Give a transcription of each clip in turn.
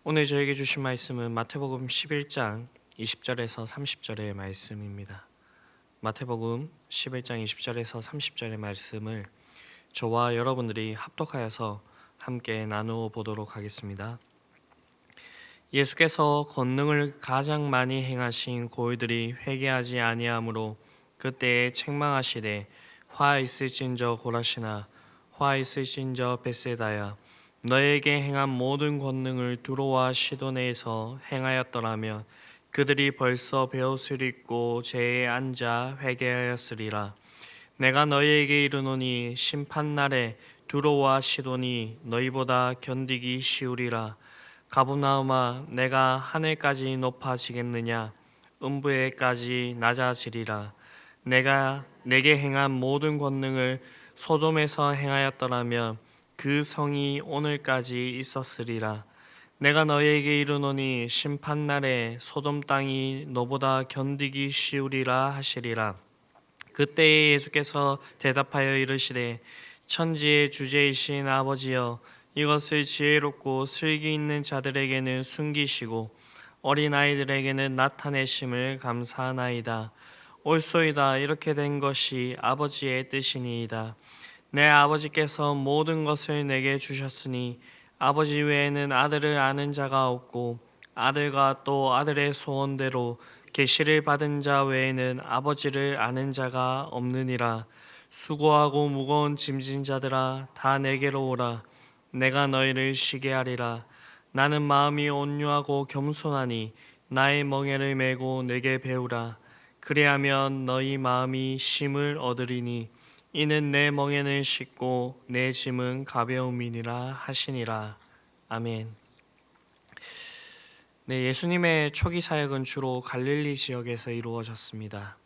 오늘 저에게 주신 말씀은 마태복음 11장 20절에서 30절의 말씀입니다. 마태복음 11장 20절에서 30절의 말씀을 저와 여러분들이 합독하여서 함께 나누어 보도록 하겠습니다. 예수께서 권능을 가장 많이 행하신 고을들이 회개하지 아니하므로 그때에 책망하시되 화 있을진저 고라시나 화 있을진저 벳세다야 너에게 행한 모든 권능을 두로와 시도네에서 행하였더라면 그들이 벌써 베옷을 입고 제에 앉아 회개하였으리라. 내가 너희에게 이르노니 심판날에 두로와 시돈이 너희보다 견디기 쉬우리라. 가버나움아 내가 하늘까지 높아지겠느냐 음부에까지 낮아지리라. 내가 내게 행한 모든 권능을 소돔에서 행하였더라면 그 성이 오늘까지 있었으리라. 내가 너희에게 이르노니 심판날에 소돔 땅이 너보다 견디기 쉬우리라 하시리라. 그때에 예수께서 대답하여 이르시되 천지의 주제이신 아버지여 이것을 지혜롭고 슬기 있는 자들에게는 숨기시고 어린아이들에게는 나타내심을 감사하나이다. 옳소이다. 이렇게 된 것이 아버지의 뜻이니이다. 내 아버지께서 모든 것을 내게 주셨으니 아버지 외에는 아들을 아는 자가 없고 아들과 또 아들의 소원대로 계시를 받은 자 외에는 아버지를 아는 자가 없느니라. 수고하고 무거운 짐진 자들아 다 내게로 오라. 내가 너희를 쉬게 하리라. 나는 마음이 온유하고 겸손하니 나의 멍에를 메고 내게 배우라. 그리하면 너희 마음이 쉼을 얻으리니 이는 내 멍에는 쉽고 내 짐은 가벼움이니라 하시니라. 아멘. 네, 예수님의 초기 사역은 주로 갈릴리 지역에서 이루어졌습니다.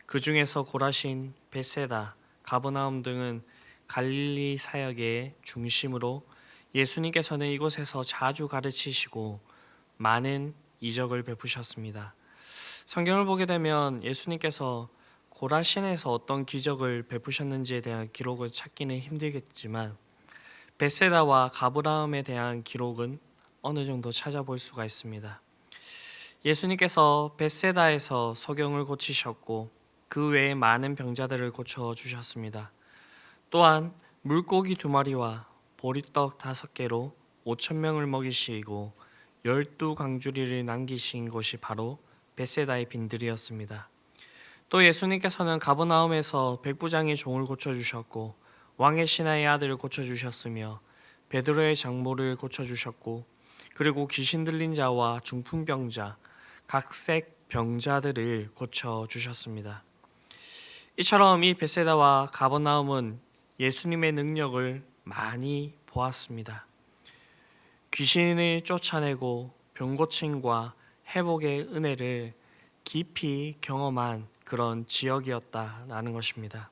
그 중에서 고라신, 벳세다, 가버나움 등은 갈릴리 사역의 중심으로 예수님께서는 이곳에서 자주 가르치시고 많은 이적을 베푸셨습니다. 성경을 보게 되면 예수님께서 고라신에서 어떤 기적을 베푸셨는지에 대한 기록을 찾기는 힘들겠지만 벳세다와 가버나움에 대한 기록은 어느 정도 찾아볼 수가 있습니다. 예수님께서 벳세다에서 소경을 고치셨고 그 외에 많은 병자들을 고쳐주셨습니다. 또한 물고기 2마리와 보리떡 5개로 5,000명을 먹이시고 12강주리를 남기신 곳이 바로 벳세다의 빈들이었습니다. 또 예수님께서는 가버나움에서 백부장의 종을 고쳐주셨고 왕의 신하의 아들을 고쳐주셨으며 베드로의 장모를 고쳐주셨고 그리고 귀신 들린 자와 중풍병자, 각색 병자들을 고쳐주셨습니다. 이처럼 이 벳세다와 가버나움은 예수님의 능력을 많이 보았습니다. 귀신을 쫓아내고 병 고침과 회복의 은혜를 깊이 경험한 그런 지역이었다라는 것입니다.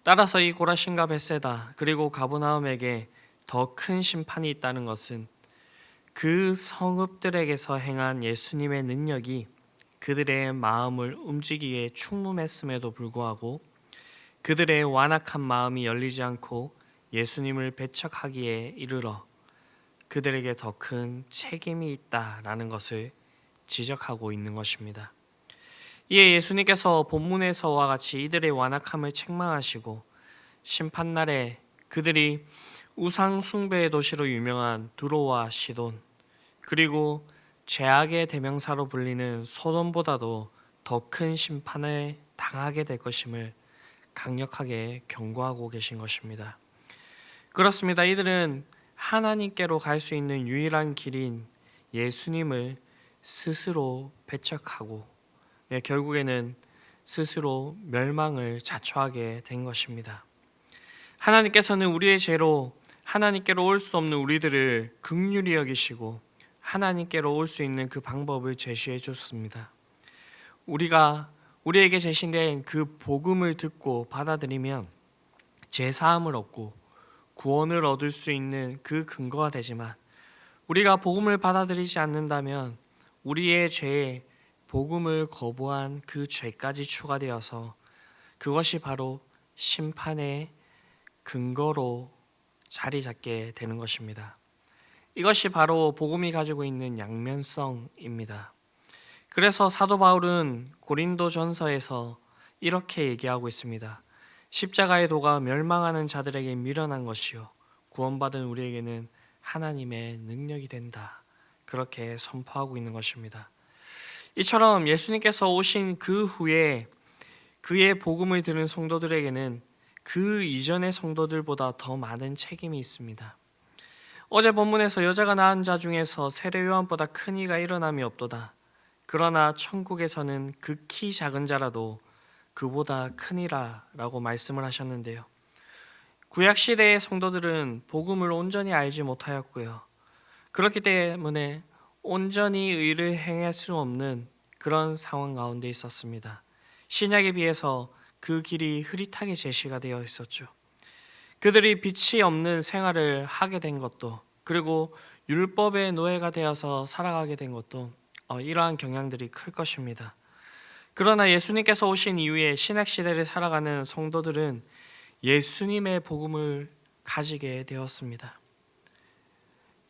따라서 이 고라신과 벳세다 그리고 가버나움에게 더 큰 심판이 있다는 것은 그 성읍들에게서 행한 예수님의 능력이 그들의 마음을 움직이기에 충분했음에도 불구하고 그들의 완악한 마음이 열리지 않고 예수님을 배척하기에 이르러 그들에게 더 큰 책임이 있다라는 것을 지적하고 있는 것입니다. 이에 예수님께서 본문에서와 같이 이들의 완악함을 책망하시고 심판날에 그들이 우상 숭배의 도시로 유명한 두로와 시돈 그리고 죄악의 대명사로 불리는 소돔보다도 더 큰 심판을 당하게 될 것임을 강력하게 경고하고 계신 것입니다. 그렇습니다. 이들은 하나님께로 갈 수 있는 유일한 길인 예수님을 스스로 배척하고 결국에는 스스로 멸망을 자초하게 된 것입니다. 하나님께서는 우리의 죄로 하나님께로 올 수 없는 우리들을 긍휼히 여기시고 하나님께로 올 수 있는 그 방법을 제시해 줬습니다. 우리가 우리에게 제시된 그 복음을 듣고 받아들이면 죄 사함을 얻고 구원을 얻을 수 있는 그 근거가 되지만 우리가 복음을 받아들이지 않는다면 우리의 죄에 복음을 거부한 그 죄까지 추가되어서 그것이 바로 심판의 근거로 자리 잡게 되는 것입니다. 이것이 바로 복음이 가지고 있는 양면성입니다. 그래서 사도 바울은 고린도전서에서 이렇게 얘기하고 있습니다. 십자가의 도가 멸망하는 자들에게 미련한 것이요 구원받은 우리에게는 하나님의 능력이 된다. 그렇게 선포하고 있는 것입니다. 이처럼 예수님께서 오신 그 후에 그의 복음을 들은 성도들에게는 그 이전의 성도들보다 더 많은 책임이 있습니다. 어제 본문에서 여자가 낳은 자 중에서 세례 요한보다 큰 이가 일어남이 없도다. 그러나 천국에서는 극히 작은 자라도 그보다 크니라라고 말씀을 하셨는데요. 구약 시대의 성도들은 복음을 온전히 알지 못하였고요. 그렇기 때문에 온전히 의를 행할 수 없는 그런 상황 가운데 있었습니다. 신약에 비해서 그 길이 흐릿하게 제시가 되어 있었죠. 그들이 빛이 없는 생활을 하게 된 것도, 그리고 율법의 노예가 되어서 살아가게 된 것도 이러한 경향들이 클 것입니다. 그러나 예수님께서 오신 이후에 신약 시대를 살아가는 성도들은 예수님의 복음을 가지게 되었습니다.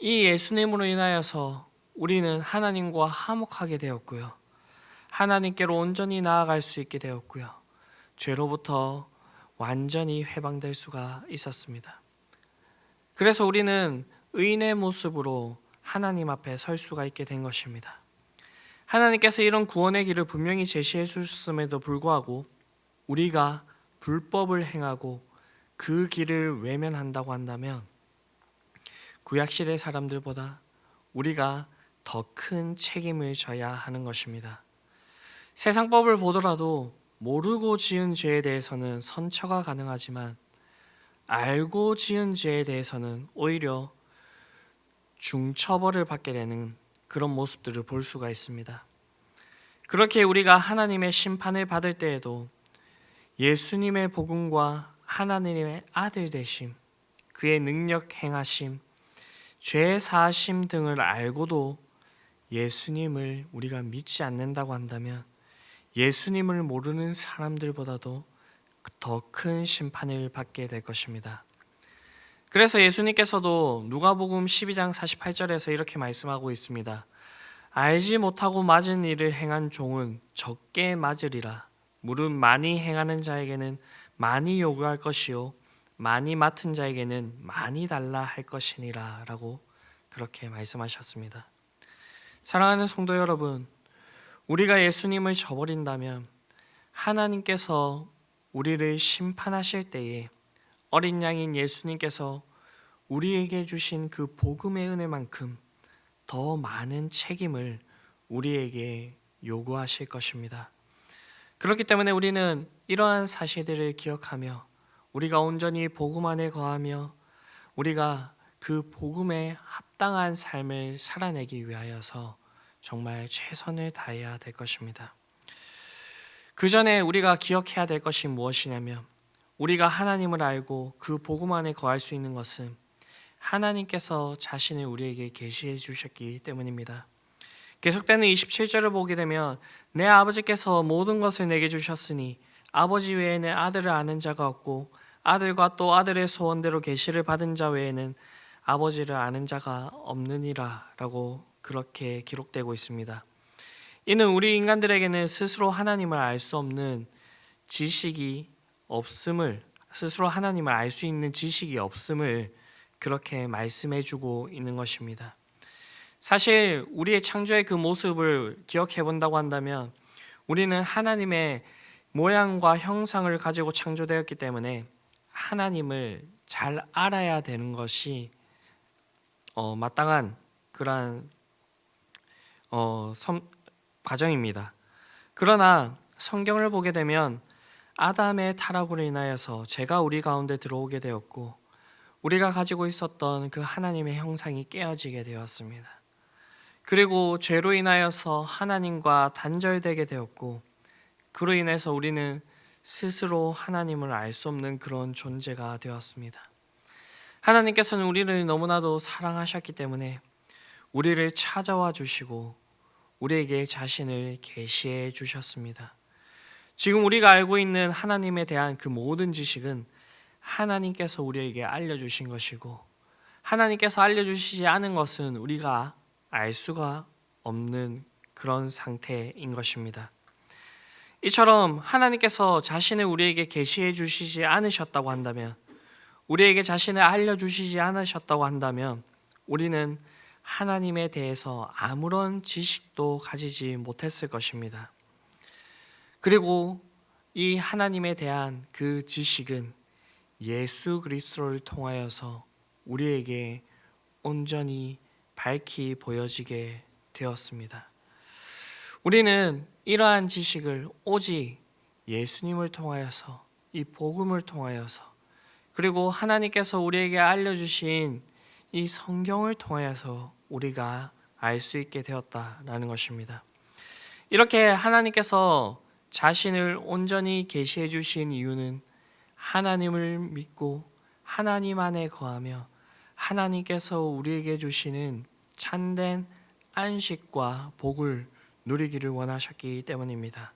이 예수님으로 인하여서 우리는 하나님과 화목하게 되었고요. 하나님께로 온전히 나아갈 수 있게 되었고요. 죄로부터 완전히 해방될 수가 있었습니다. 그래서 우리는 의인의 모습으로 하나님 앞에 설 수가 있게 된 것입니다. 하나님께서 이런 구원의 길을 분명히 제시해 주셨음에도 불구하고 우리가 불법을 행하고 그 길을 외면한다고 한다면 구약시대 사람들보다 우리가 더 큰 책임을 져야 하는 것입니다. 세상법을 보더라도 모르고 지은 죄에 대해서는 선처가 가능하지만 알고 지은 죄에 대해서는 오히려 중처벌을 받게 되는 그런 모습들을 볼 수가 있습니다. 그렇게 우리가 하나님의 심판을 받을 때에도 예수님의 복음과 하나님의 아들 되심, 그의 능력 행하심, 죄 사하심 등을 알고도 예수님을 우리가 믿지 않는다고 한다면 예수님을 모르는 사람들보다도 더 큰 심판을 받게 될 것입니다. 그래서 예수님께서도 누가복음 12장 48절에서 이렇게 말씀하고 있습니다. 알지 못하고 맞은 일을 행한 종은 적게 맞으리라. 무릇 많이 행하는 자에게는 많이 요구할 것이요 많이 맡은 자에게는 많이 달라 할 것이니라 라고 그렇게 말씀하셨습니다. 사랑하는 성도 여러분, 우리가 예수님을 저버린다면 하나님께서 우리를 심판하실 때에 어린 양인 예수님께서 우리에게 주신 그 복음의 은혜만큼 더 많은 책임을 우리에게 요구하실 것입니다. 그렇기 때문에 우리는 이러한 사실들을 기억하며 우리가 온전히 복음 안에 거하며 우리가 그 복음에 합당한 삶을 살아내기 위하여서 정말 최선을 다해야 될 것입니다. 그 전에 우리가 기억해야 될 것이 무엇이냐면 우리가 하나님을 알고 그 복음 안에 거할 수 있는 것은 하나님께서 자신을 우리에게 계시해 주셨기 때문입니다. 계속되는 27절을 보게 되면 내 아버지께서 모든 것을 내게 주셨으니 아버지 외에는 아들을 아는 자가 없고 아들과 또 아들의 소원대로 계시를 받은 자 외에는 아버지를 아는 자가 없느니라 라고 그렇게 기록되고 있습니다. 이는 우리 인간들에게는 스스로 하나님을 알 수 없는 지식이 없음을, 스스로 하나님을 알 수 있는 지식이 없음을 그렇게 말씀해 주고 있는 것입니다. 사실 우리의 창조의 그 모습을 기억해 본다고 한다면 우리는 하나님의 모양과 형상을 가지고 창조되었기 때문에 하나님을 잘 알아야 되는 것이 마땅한 그러한 과정입니다. 그러나 성경을 보게 되면 아담의 타락으로 인하여서 죄가 우리 가운데 들어오게 되었고 우리가 가지고 있었던 그 하나님의 형상이 깨어지게 되었습니다. 그리고 죄로 인하여서 하나님과 단절되게 되었고 그로 인해서 우리는 스스로 하나님을 알 수 없는 그런 존재가 되었습니다. 하나님께서는 우리를 너무나도 사랑하셨기 때문에 우리를 찾아와 주시고 우리에게 자신을 계시해 주셨습니다. 지금 우리가 알고 있는 하나님에 대한 그 모든 지식은 하나님께서 우리에게 알려주신 것이고 하나님께서 알려주시지 않은 것은 우리가 알 수가 없는 그런 상태인 것입니다. 이처럼 하나님께서 자신을 우리에게 계시해 주시지 않으셨다고 한다면, 우리에게 자신을 알려주시지 않으셨다고 한다면 우리는 하나님에 대해서 아무런 지식도 가지지 못했을 것입니다. 그리고 이 하나님에 대한 그 지식은 예수 그리스도를 통하여서 우리에게 온전히 밝히 보여지게 되었습니다. 우리는 이러한 지식을 오직 예수님을 통하여서, 이 복음을 통하여서, 그리고 하나님께서 우리에게 알려주신 이 성경을 통하여서 우리가 알 수 있게 되었다라는 것입니다. 이렇게 하나님께서 자신을 온전히 계시해 주신 이유는 하나님을 믿고 하나님 안에 거하며 하나님께서 우리에게 주시는 참된 안식과 복을 누리기를 원하셨기 때문입니다.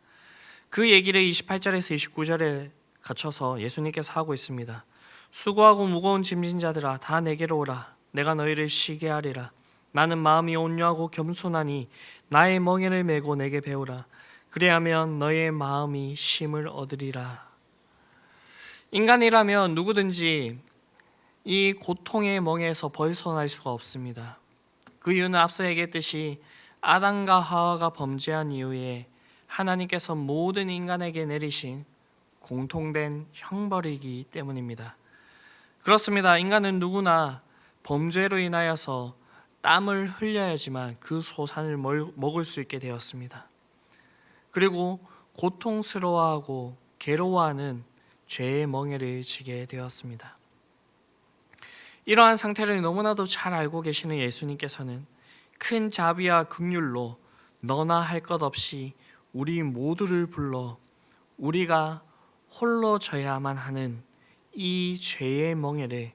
그 얘기를 28절에서 29절에 거쳐서 예수님께서 하고 있습니다. 수고하고 무거운 짐진 자들아 다 내게로 오라. 내가 너희를 쉬게 하리라. 나는 마음이 온유하고 겸손하니 나의 멍에를 메고 내게 배우라. 그리하면 너의 마음이 쉼을 얻으리라. 인간이라면 누구든지 이 고통의 멍에서 벗어날 수가 없습니다. 그 이유는 앞서 얘기했듯이 아담과 하와가 범죄한 이후에 하나님께서 모든 인간에게 내리신 공통된 형벌이기 때문입니다. 그렇습니다. 인간은 누구나 범죄로 인하여서 땀을 흘려야지만 그 소산을 먹을 수 있게 되었습니다. 그리고 고통스러워하고 괴로워하는 죄의 멍에를 지게 되었습니다. 이러한 상태를 너무나도 잘 알고 계시는 예수님께서는 큰 자비와 긍휼로 너나 할 것 없이 우리 모두를 불러 우리가 홀로 져야만 하는 이 죄의 멍에를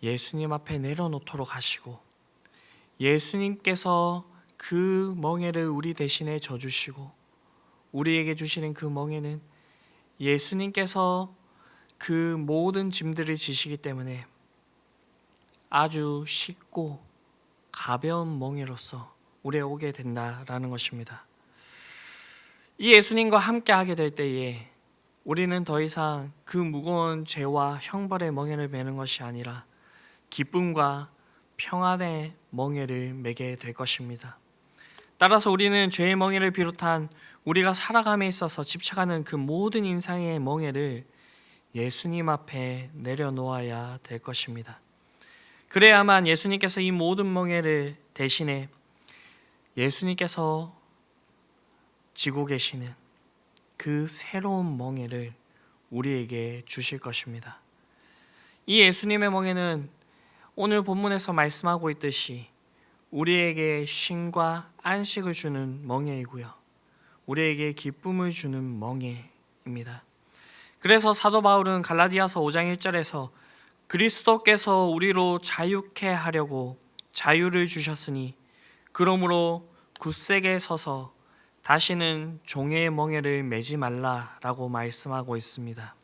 예수님 앞에 내려놓도록 하시고, 예수님께서 그 멍에를 우리 대신에 져주시고, 우리에게 주시는 그 멍에는 예수님께서 그 모든 짐들을 지시기 때문에 아주 쉽고 가벼운 멍에로서 우리에 오게 된다라는 것입니다. 이 예수님과 함께 하게 될 때에 우리는 더 이상 그 무거운 죄와 형벌의 멍에를 메는 것이 아니라 기쁨과 평안의 멍에를 메게 될 것입니다. 따라서 우리는 죄의 멍에를 비롯한 우리가 살아감에 있어서 집착하는 그 모든 인상의 멍에를 예수님 앞에 내려놓아야 될 것입니다. 그래야만 예수님께서 이 모든 멍에를 대신에 예수님께서 지고 계시는 그 새로운 멍에를 우리에게 주실 것입니다. 이 예수님의 멍에는 오늘 본문에서 말씀하고 있듯이 우리에게 쉼과 안식을 주는 멍에이고요, 우리에게 기쁨을 주는 멍에입니다. 그래서 사도 바울은 갈라디아서 5장 1절에서 그리스도께서 우리로 자유케 하려고 자유를 주셨으니 그러므로 굳세게 서서 다시는 종의 멍에를 매지 말라라고 말씀하고 있습니다.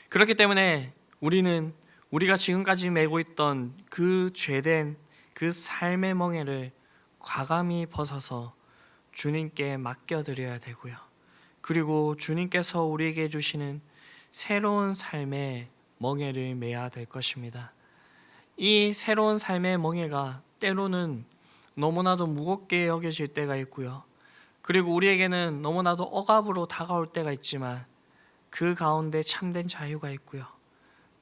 그렇기 때문에 우리는 우리가 지금까지 메고 있던 그 죄된 그 삶의 멍에를 과감히 벗어서 주님께 맡겨드려야 되고요, 그리고 주님께서 우리에게 주시는 새로운 삶의 멍에를 메야 될 것입니다. 이 새로운 삶의 멍에가 때로는 너무나도 무겁게 여겨질 때가 있고요, 그리고 우리에게는 너무나도 억압으로 다가올 때가 있지만 그 가운데 참된 자유가 있고요,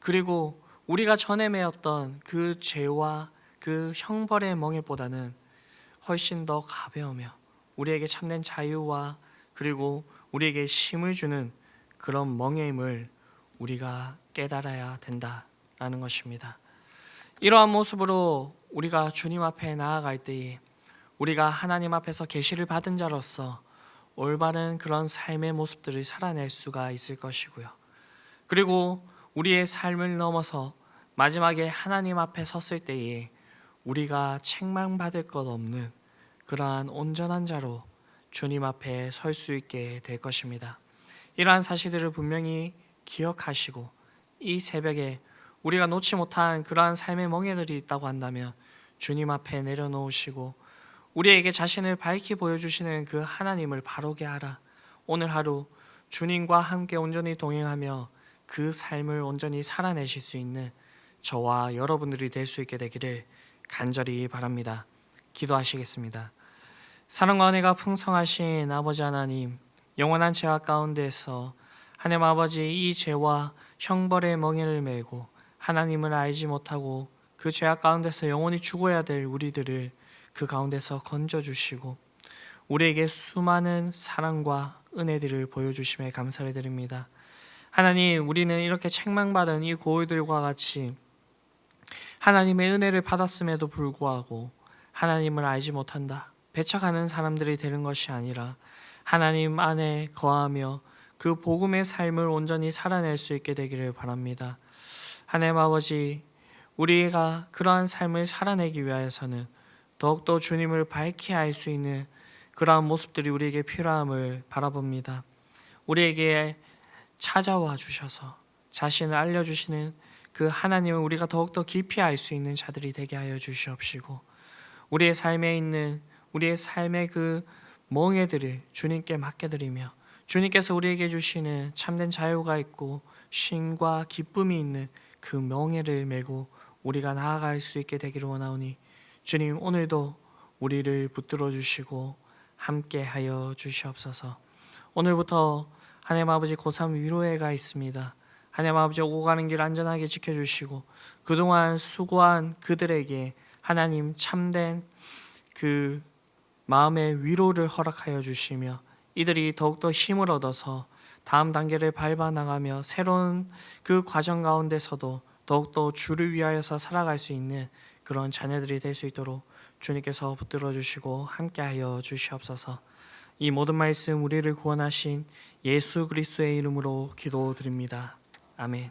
그리고 우리가 전에 메었던 그 죄와 그 형벌의 멍에보다는 훨씬 더 가벼우며 우리에게 참된 자유와 그리고 우리에게 쉼을 주는 그런 멍에임을 우리가 깨달아야 된다라는 것입니다. 이러한 모습으로 우리가 주님 앞에 나아갈 때에 우리가 하나님 앞에서 계시를 받은 자로서 올바른 그런 삶의 모습들을 살아낼 수가 있을 것이고요, 그리고 우리의 삶을 넘어서 마지막에 하나님 앞에 섰을 때에 우리가 책망받을 것 없는 그러한 온전한 자로 주님 앞에 설 수 있게 될 것입니다. 이러한 사실들을 분명히 기억하시고 이 새벽에 우리가 놓지 못한 그러한 삶의 멍에들이 있다고 한다면 주님 앞에 내려놓으시고 우리에게 자신을 밝히 보여주시는 그 하나님을 바로게 하라. 오늘 하루 주님과 함께 온전히 동행하며 그 삶을 온전히 살아내실 수 있는 저와 여러분들이 될 수 있게 되기를 간절히 바랍니다. 기도하시겠습니다. 사랑과 은혜가 풍성하신 아버지 하나님, 영원한 죄악 가운데서 하나님 아버지 이 죄와 형벌의 멍에를 메고 하나님을 알지 못하고 그 죄악 가운데서 영원히 죽어야 될 우리들을 그 가운데서 건져주시고 우리에게 수많은 사랑과 은혜들을 보여주심에 감사를 드립니다. 하나님, 우리는 이렇게 책망받은 이 고울들과 같이 하나님의 은혜를 받았음에도 불구하고 하나님을 알지 못한다, 배척하는 사람들이 되는 것이 아니라 하나님 안에 거하며 그 복음의 삶을 온전히 살아낼 수 있게 되기를 바랍니다. 하나님 아버지, 우리가 그러한 삶을 살아내기 위해서는 더욱더 주님을 밝히 알 수 있는 그러한 모습들이 우리에게 필요함을 바라봅니다. 우리에게 찾아와 주셔서 자신을 알려주시는 그 하나님을 우리가 더욱더 깊이 알 수 있는 자들이 되게 하여 주시옵시고 우리의 삶에 있는 우리의 삶의 그 멍에들을 주님께 맡겨드리며 주님께서 우리에게 주시는 참된 자유가 있고 쉼과 기쁨이 있는 그 멍에를 메고 우리가 나아갈 수 있게 되기를 원하오니 주님, 오늘도 우리를 붙들어 주시고 함께 하여 주시옵소서. 오늘부터 하나님 아버지 고3 위로회가 있습니다. 하나님 아버지 오고 가는 길 안전하게 지켜주시고 그동안 수고한 그들에게 하나님 참된 그 마음의 위로를 허락하여 주시며 이들이 더욱더 힘을 얻어서 다음 단계를 밟아 나가며 새로운 그 과정 가운데서도 더욱더 주를 위하여서 살아갈 수 있는 그런 자녀들이 될 수 있도록 주님께서 붙들어 주시고 함께하여 주시옵소서. 이 모든 말씀 우리를 구원하신 예수 그리스도의 이름으로 기도드립니다. 아멘.